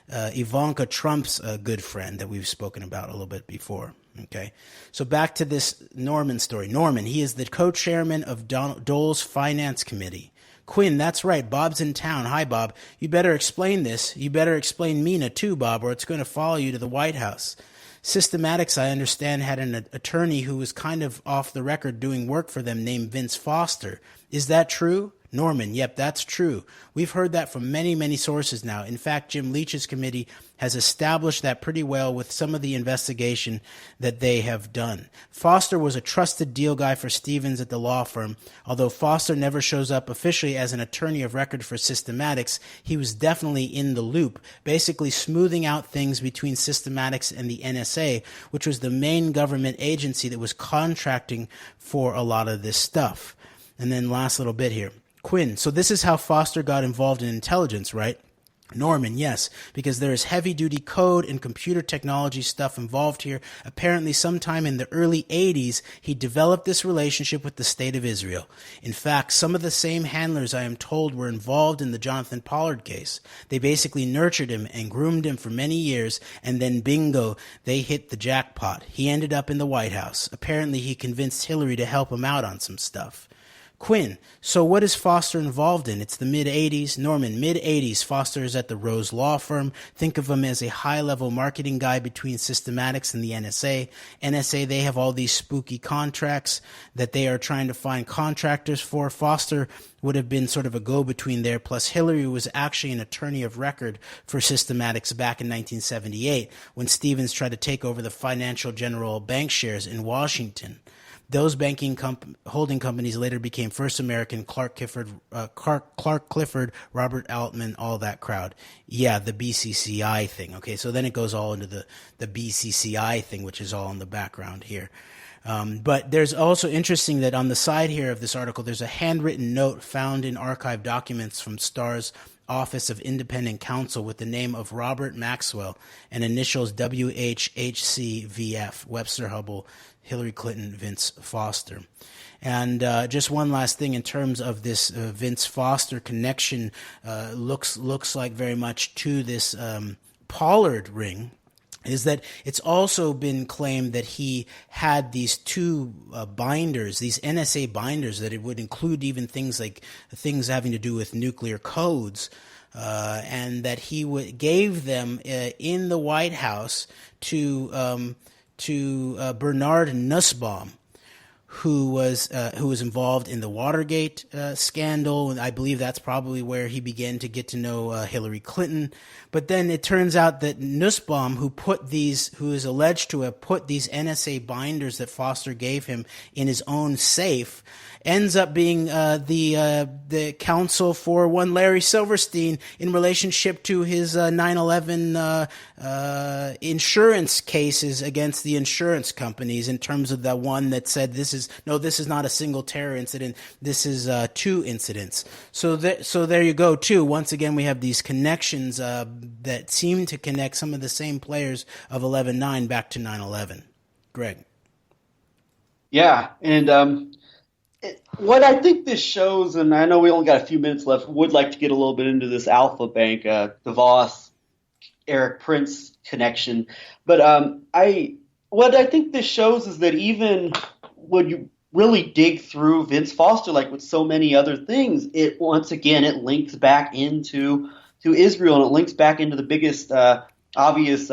Ivanka Trump's good friend that we've spoken about a little bit before. Okay, so back to this Norman story. Norman, he is the co-chairman of Dole's Finance Committee. Quinn, that's right. Bob's in town. Hi, Bob. You better explain this. You better explain Mina, too, Bob, or it's going to follow you to the White House. Systematics, I understand, had an attorney who was kind of off the record doing work for them named Vince Foster. Is that true? Norman, yep, that's true. We've heard that from many, many sources now. In fact, Jim Leach's committee has established that pretty well with some of the investigation that they have done. Foster was a trusted deal guy for Stevens at the law firm. Although Foster never shows up officially as an attorney of record for Systematics, he was definitely in the loop, basically smoothing out things between Systematics and the NSA, which was the main government agency that was contracting for a lot of this stuff. And then last little bit here. Quinn, so this is how Foster got involved in intelligence, right? Norman, yes, because there is heavy-duty code and computer technology stuff involved here. Apparently, sometime in the early 80s, he developed this relationship with the State of Israel. In fact, some of the same handlers, I am told, were involved in the Jonathan Pollard case. They basically nurtured him and groomed him for many years, and then bingo, they hit the jackpot. He ended up in the White House. Apparently, he convinced Hillary to help him out on some stuff. Quinn, so what is Foster involved in? It's the mid-'80s. Norman, mid-'80s. Foster is at the Rose Law Firm. Think of him as a high-level marketing guy between Systematics and the NSA. NSA, they have all these spooky contracts that they are trying to find contractors for. Foster would have been sort of a go-between there. Plus, Hillary was actually an attorney of record for Systematics back in 1978 when Stevens tried to take over the Financial General Bank shares in Washington. Those banking holding companies later became First American, Clark Clifford, Robert Altman, all that crowd. Yeah, the BCCI thing. Okay, so then it goes all into the BCCI thing, which is all in the background here. But there's also interesting that on the side here of this article, there's a handwritten note found in archived documents from Starr's Office of Independent Counsel with the name of Robert Maxwell and initials WHHCVF, Webster Hubbell, Hillary Clinton, Vince Foster. And just one last thing in terms of this Vince Foster connection, looks like very much to this Pollard ring, is that it's also been claimed that he had these two binders, these NSA binders, that it would include even things like things having to do with nuclear codes, and that he gave them in the White House to Bernard Nussbaum, who was involved in the Watergate scandal, and I believe that's probably where he began to get to know Hillary Clinton. But then it turns out that Nussbaum, who is alleged to have put these NSA binders that Foster gave him in his own safe, ends up being the counsel for one Larry Silverstein in relationship to his 9/11 insurance cases against the insurance companies, in terms of the one that said this is not a single terror incident, this is two incidents. So there you go too. Once again, we have these connections that seem to connect some of the same players of 11/9 back to 9/11. Greg. Yeah, and what I think this shows, and I know we only got a few minutes left, would like to get a little bit into this Alpha Bank, DeVos, Eric Prince connection. But what I think this shows is that even when you really dig through Vince Foster, like with so many other things, it links back into Israel, and it links back into the biggest obvious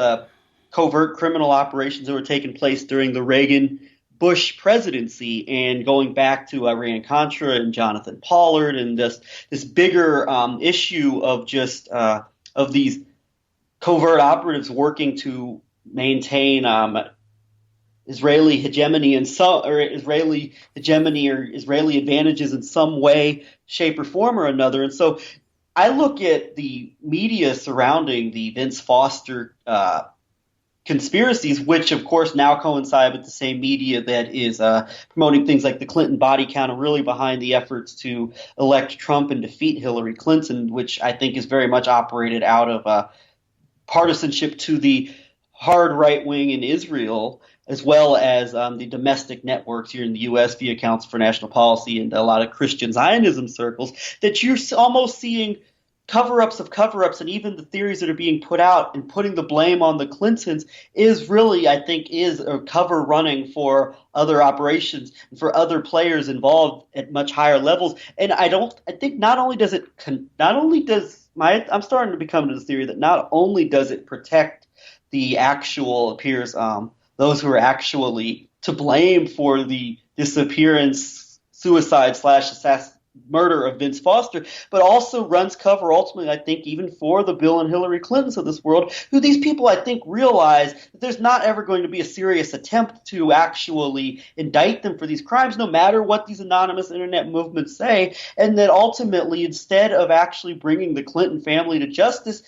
covert criminal operations that were taking place during the Reagan-Bush presidency, and going back to Iran-Contra and Jonathan Pollard, and just this bigger issue of just of these covert operatives working to maintain Israeli hegemony Israeli advantages in some way, shape, or form or another. And so I look at the media surrounding the Vince Foster conspiracies, which of course now coincide with the same media that is promoting things like the Clinton body count, and really behind the efforts to elect Trump and defeat Hillary Clinton, which I think is very much operated out of partisanship to the hard right wing in Israel, as well as the domestic networks here in the U.S. via Council for National Policy and a lot of Christian Zionism circles, that you're almost seeing cover-ups of cover-ups, and even the theories that are being put out and putting the blame on the Clintons is really, I think, is a cover running for other operations and for other players involved at much higher levels. And I'm starting to become to the theory that not only does it protect the actual those who are actually to blame for the disappearance, suicide / murder of Vince Foster, but also runs cover ultimately, I think, even for the Bill and Hillary Clintons of this world, who these people, I think, realize that there's not ever going to be a serious attempt to actually indict them for these crimes, no matter what these anonymous internet movements say, and that ultimately, instead of actually bringing the Clinton family to justice,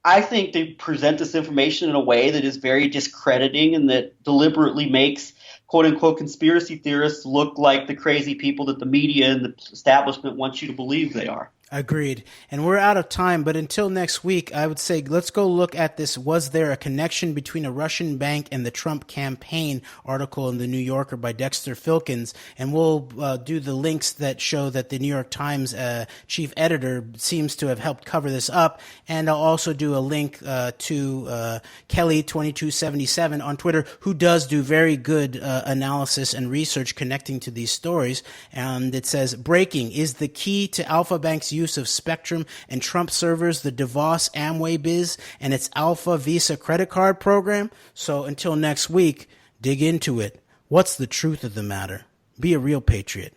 I think they present this information in a way that is very discrediting and that deliberately makes quote-unquote conspiracy theorists look like the crazy people that the media and the establishment want you to believe they are. Agreed. And we're out of time, but until next week, I would say let's go look at this "Was there a connection between a Russian bank and the Trump campaign" article in the New Yorker by Dexter Filkins, and we'll do the links that show that the New York Times chief editor seems to have helped cover this up, and I'll also do a link to Kelly2277 on Twitter, who does do very good analysis and research connecting to these stories, and it says, "Breaking: is the key to Alpha Bank's use of Spectrum and Trump servers the DeVos Amway biz and its Alpha Visa credit card program?" So until next week, dig into it. What's the truth of the matter? Be a real patriot.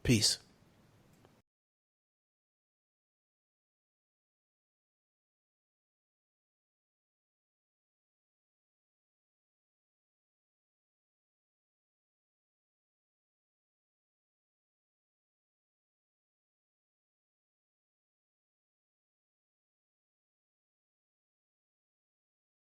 Peace.